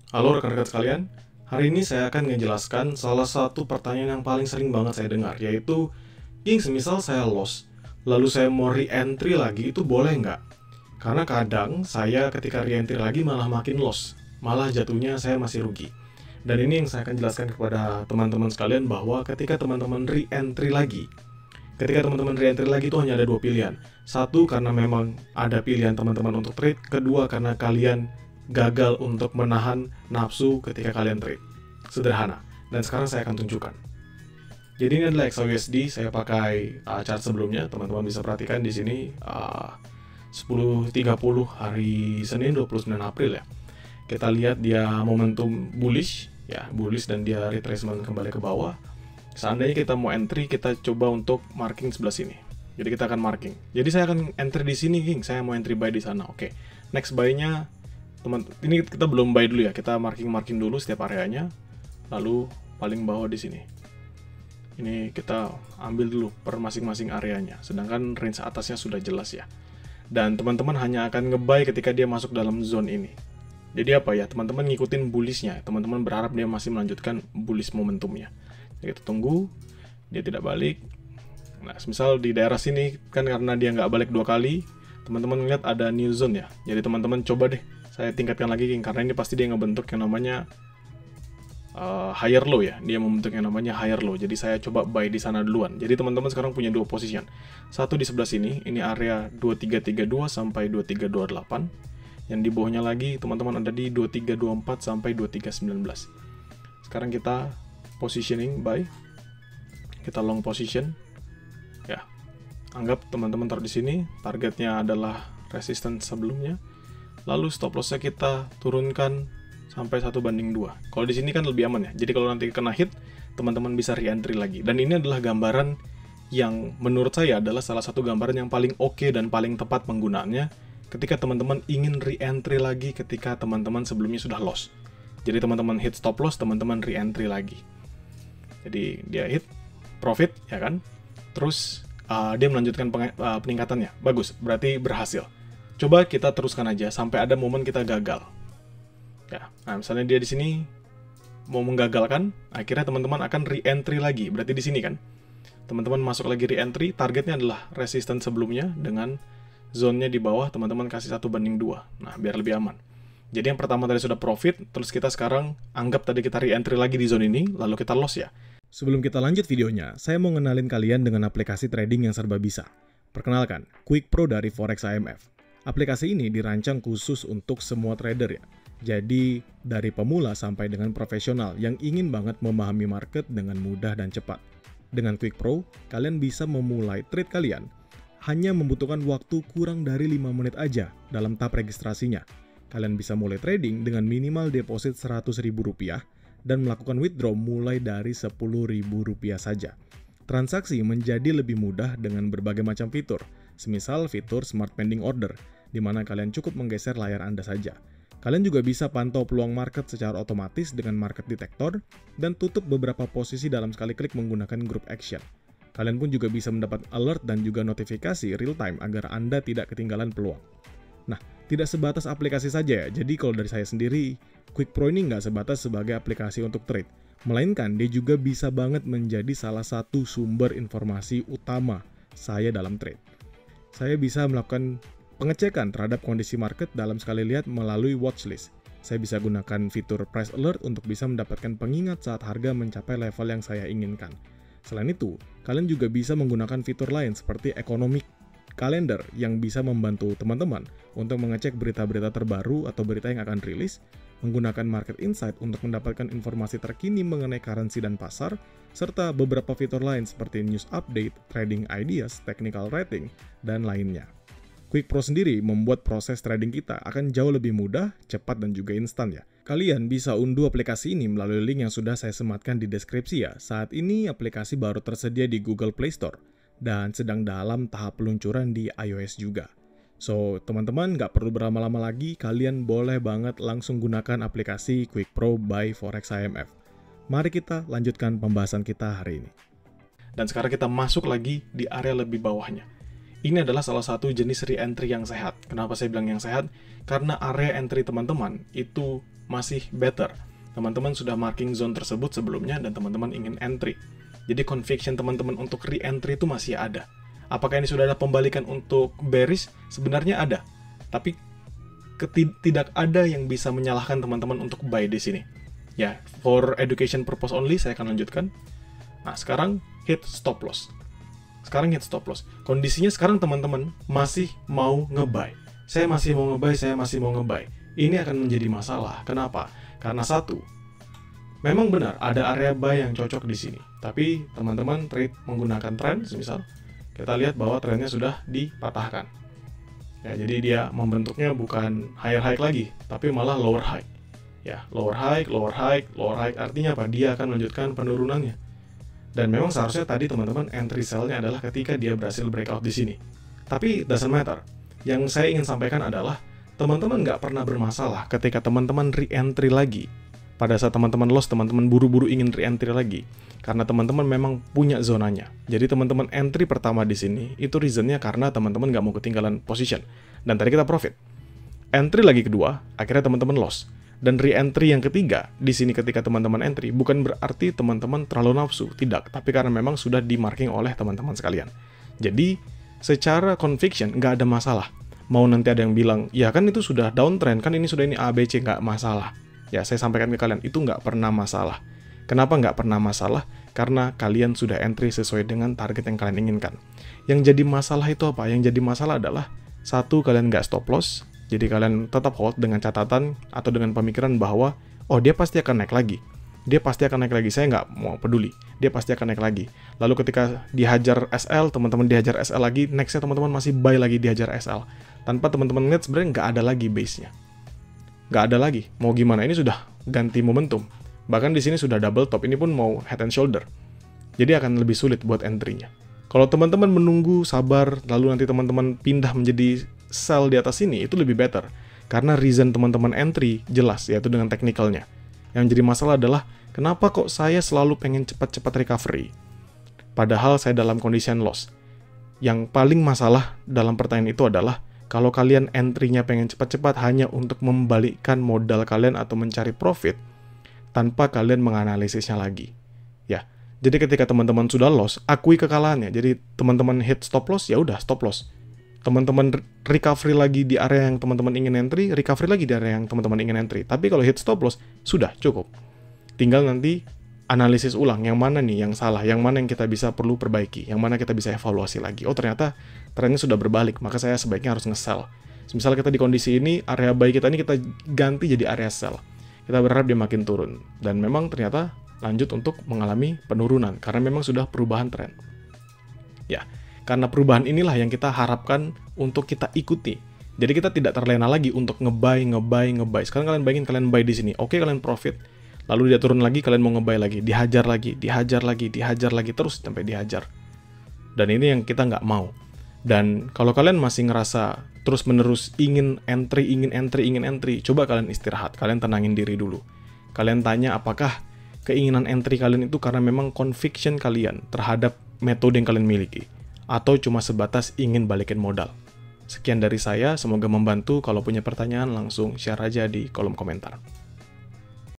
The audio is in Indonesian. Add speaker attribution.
Speaker 1: Halo rekan-rekan sekalian, hari ini saya akan menjelaskan salah satu pertanyaan yang paling sering banget saya dengar, yaitu, King, semisal saya loss, lalu saya mau re-entry lagi, itu boleh nggak? Karena kadang saya ketika re-entry lagi malah makin loss, malah jatuhnya saya masih rugi. Dan ini yang saya akan jelaskan kepada teman-teman sekalian bahwa ketika teman-teman re-entry lagi itu hanya ada dua pilihan. Satu, karena memang ada pilihan teman-teman untuk trade. Kedua, karena kalian gagal untuk menahan nafsu ketika kalian trade. Sederhana. Dan sekarang saya akan tunjukkan. Jadi ini adalah XAUSD, saya pakai chart sebelumnya, teman-teman bisa perhatikan di sini 10.30 hari Senin 29 April ya. Kita lihat dia momentum bullish ya, bullish dan dia retracement kembali ke bawah. Seandainya kita mau entry, kita coba untuk marking sebelah sini. Jadi kita akan marking. Jadi saya akan entry di sini, King. Saya mau entry buy di sana. Oke. Next buy-nya teman, ini kita belum buy dulu ya. Kita marking dulu setiap areanya. Lalu paling bawah di sini. Ini kita ambil dulu per masing-masing areanya. Sedangkan range atasnya sudah jelas ya. Dan teman-teman hanya akan nge-buy ketika dia masuk dalam zone ini. Jadi apa ya, teman-teman ngikutin bullish-nya. Teman-teman berharap dia masih melanjutkan bullish momentumnya. Jadi kita tunggu, dia tidak balik. Nah, misal di daerah sini, kan karena dia nggak balik dua kali, teman-teman lihat ada new zone ya. Jadi teman-teman coba deh, saya tingkatkan lagi, King, karena ini pasti dia ngebentuk yang namanya higher low ya. Dia membentuk yang namanya higher low. Jadi saya coba buy di sana duluan. Jadi teman-teman sekarang punya dua position. Satu di sebelah sini, ini area 2332 sampai 2328. Yang di bawahnya lagi teman-teman ada di 2324 sampai 2319. Sekarang kita positioning buy. Kita long position. Ya. Anggap teman-teman taruh di sini, targetnya adalah resistance sebelumnya. Lalu stop loss-nya kita turunkan sampai 1:2. Kalau di sini kan lebih aman ya. Jadi kalau nanti kena hit, teman-teman bisa re-entry lagi. Dan ini adalah gambaran yang menurut saya adalah salah satu gambaran yang paling oke dan paling tepat penggunaannya ketika teman-teman ingin re-entry lagi ketika teman-teman sebelumnya sudah loss. Jadi teman-teman hit stop loss, teman-teman re-entry lagi. Jadi dia hit profit ya kan. Terus dia melanjutkan peningkatannya. Bagus, berarti berhasil. Coba kita teruskan aja sampai ada momen kita gagal. Ya, nah misalnya dia di sini mau menggagalkan, akhirnya teman-teman akan re-entry lagi. Berarti di sini kan, teman-teman masuk lagi re-entry, targetnya adalah resistance sebelumnya dengan zone-nya di bawah, teman-teman kasih 1:2. Nah, biar lebih aman. Jadi yang pertama tadi sudah profit, terus kita sekarang anggap tadi kita re-entry lagi di zone ini, lalu kita loss ya.
Speaker 2: Sebelum kita lanjut videonya, saya mau ngenalin kalian dengan aplikasi trading yang serba bisa. Perkenalkan, Quick Pro dari Forex IMF. Aplikasi ini dirancang khusus untuk semua trader ya. Jadi, dari pemula sampai dengan profesional yang ingin banget memahami market dengan mudah dan cepat. Dengan Quick Pro, kalian bisa memulai trade kalian hanya membutuhkan waktu kurang dari 5 menit aja dalam tahap registrasinya. Kalian bisa mulai trading dengan minimal deposit Rp100.000 dan melakukan withdraw mulai dari Rp10.000 saja. Transaksi menjadi lebih mudah dengan berbagai macam fitur, semisal fitur Smart Pending Order, di mana kalian cukup menggeser layar Anda saja. Kalian juga bisa pantau peluang market secara otomatis dengan market detector dan tutup beberapa posisi dalam sekali klik menggunakan group action. Kalian pun juga bisa mendapat alert dan juga notifikasi real time agar Anda tidak ketinggalan peluang. Nah, tidak sebatas aplikasi saja ya, jadi kalau dari saya sendiri, Quick Pro ini nggak sebatas sebagai aplikasi untuk trade, melainkan dia juga bisa banget menjadi salah satu sumber informasi utama saya dalam trade. Saya bisa melakukan pengecekan terhadap kondisi market dalam sekali lihat melalui watchlist. Saya bisa gunakan fitur price alert untuk bisa mendapatkan pengingat saat harga mencapai level yang saya inginkan. Selain itu, kalian juga bisa menggunakan fitur lain seperti economic calendar yang bisa membantu teman-teman untuk mengecek berita-berita terbaru atau berita yang akan rilis, menggunakan market insight untuk mendapatkan informasi terkini mengenai currency dan pasar, serta beberapa fitur lain seperti news update, trading ideas, technical rating, dan lainnya. Quick Pro sendiri membuat proses trading kita akan jauh lebih mudah, cepat, dan juga instan ya. Kalian bisa unduh aplikasi ini melalui link yang sudah saya sematkan di deskripsi ya. Saat ini aplikasi baru tersedia di Google Play Store dan sedang dalam tahap peluncuran di iOS juga. So, teman-teman nggak perlu berlama-lama lagi, kalian boleh banget langsung gunakan aplikasi Quick Pro by Forex IMF. Mari kita lanjutkan pembahasan kita hari ini.
Speaker 1: Dan sekarang kita masuk lagi di area lebih bawahnya. Ini adalah salah satu jenis re-entry yang sehat. Kenapa saya bilang yang sehat? Karena area entry teman-teman itu masih better. Teman-teman sudah marking zone tersebut sebelumnya dan teman-teman ingin entry. Jadi conviction teman-teman untuk re-entry itu masih ada. Apakah ini sudah ada pembalikan untuk bearish? Sebenarnya ada. Tapi tidak ada yang bisa menyalahkan teman-teman untuk buy di sini. Ya, for education purpose only saya akan lanjutkan. Nah, sekarang hit stop loss. Kondisinya sekarang teman-teman masih mau nge-buy. Saya masih mau nge-buy. Ini akan menjadi masalah. Kenapa? Karena satu, memang benar ada area buy yang cocok di sini. Tapi teman-teman trade menggunakan trend, misal kita lihat bahwa trennya sudah dipatahkan. Ya, jadi dia membentuknya bukan higher high lagi, tapi malah lower high. Ya, lower high, artinya apa? Dia akan melanjutkan penurunannya. Dan memang seharusnya tadi teman-teman entry sell-nya adalah ketika dia berhasil breakout di sini. Tapi doesn't matter. Yang saya ingin sampaikan adalah teman-teman nggak pernah bermasalah ketika teman-teman re-entry lagi. Pada saat teman-teman loss, teman-teman buru-buru ingin re-entry lagi. Karena teman-teman memang punya zonanya. Jadi teman-teman entry pertama di sini, itu reasonnya karena teman-teman nggak mau ketinggalan position. Dan tadi kita profit. Entry lagi kedua, akhirnya teman-teman loss. Dan re-entry yang ketiga, di sini ketika teman-teman entry, bukan berarti teman-teman terlalu nafsu. Tidak, tapi karena memang sudah di-marking oleh teman-teman sekalian. Jadi, secara conviction, nggak ada masalah. Mau nanti ada yang bilang, ya kan itu sudah downtrend, kan ini A, B, C, nggak masalah. Ya, saya sampaikan ke kalian, itu nggak pernah masalah. Kenapa nggak pernah masalah? Karena kalian sudah entry sesuai dengan target yang kalian inginkan. Yang jadi masalah itu apa? Yang jadi masalah adalah, satu, kalian nggak stop loss, jadi kalian tetap hold dengan catatan atau dengan pemikiran bahwa, oh dia pasti akan naik lagi. Saya nggak mau peduli. Dia pasti akan naik lagi. Lalu ketika dihajar SL, teman-teman dihajar SL lagi, nextnya teman-teman masih buy lagi dihajar SL. Tanpa teman-teman lihat sebenarnya nggak ada lagi base-nya. Nggak ada lagi. Mau gimana? Ini sudah ganti momentum. Bahkan di sini sudah double top. Ini pun mau head and shoulder. Jadi akan lebih sulit buat entry-nya. Kalau teman-teman menunggu, sabar, lalu nanti teman-teman pindah menjadi sell di atas ini, itu lebih better. Karena reason teman-teman entry jelas, yaitu dengan technicalnya. Yang jadi masalah adalah, kenapa kok saya selalu pengen cepat-cepat recovery? Padahal saya dalam kondisi loss. Yang paling masalah dalam pertanyaan itu adalah, kalau kalian entry-nya pengen cepat-cepat hanya untuk membalikkan modal kalian atau mencari profit, tanpa kalian menganalisisnya lagi. Ya, jadi ketika teman-teman sudah loss, akui kekalahannya. Jadi teman-teman hit stop loss, ya udah stop loss. Teman-teman recovery lagi di area yang teman-teman ingin entry, recovery lagi di area yang teman-teman ingin entry. Tapi kalau hit stop loss, sudah cukup. Tinggal nanti analisis ulang, yang mana nih yang salah, yang mana yang kita bisa perlu perbaiki, yang mana kita bisa evaluasi lagi. Oh ternyata trennya sudah berbalik, maka saya sebaiknya harus nge-sell. Misalnya kita di kondisi ini, area buy kita ini kita ganti jadi area sell. Kita berharap dia makin turun. Dan memang ternyata lanjut untuk mengalami penurunan, karena memang sudah perubahan tren. Ya, karena perubahan inilah yang kita harapkan untuk kita ikuti. Jadi kita tidak terlena lagi untuk nge-buy. Sekarang kalian bayangin kalian buy di sini. Oke, kalian profit. Lalu dia turun lagi, kalian mau nge-buy lagi. Dihajar lagi, terus sampai dihajar. Dan ini yang kita nggak mau. Dan kalau kalian masih ngerasa terus-menerus ingin entry, coba kalian istirahat. Kalian tenangin diri dulu. Kalian tanya apakah keinginan entry kalian itu karena memang conviction kalian terhadap metode yang kalian miliki. Atau cuma sebatas ingin balikin modal. Sekian dari saya, semoga membantu. Kalau punya pertanyaan langsung share aja di kolom komentar.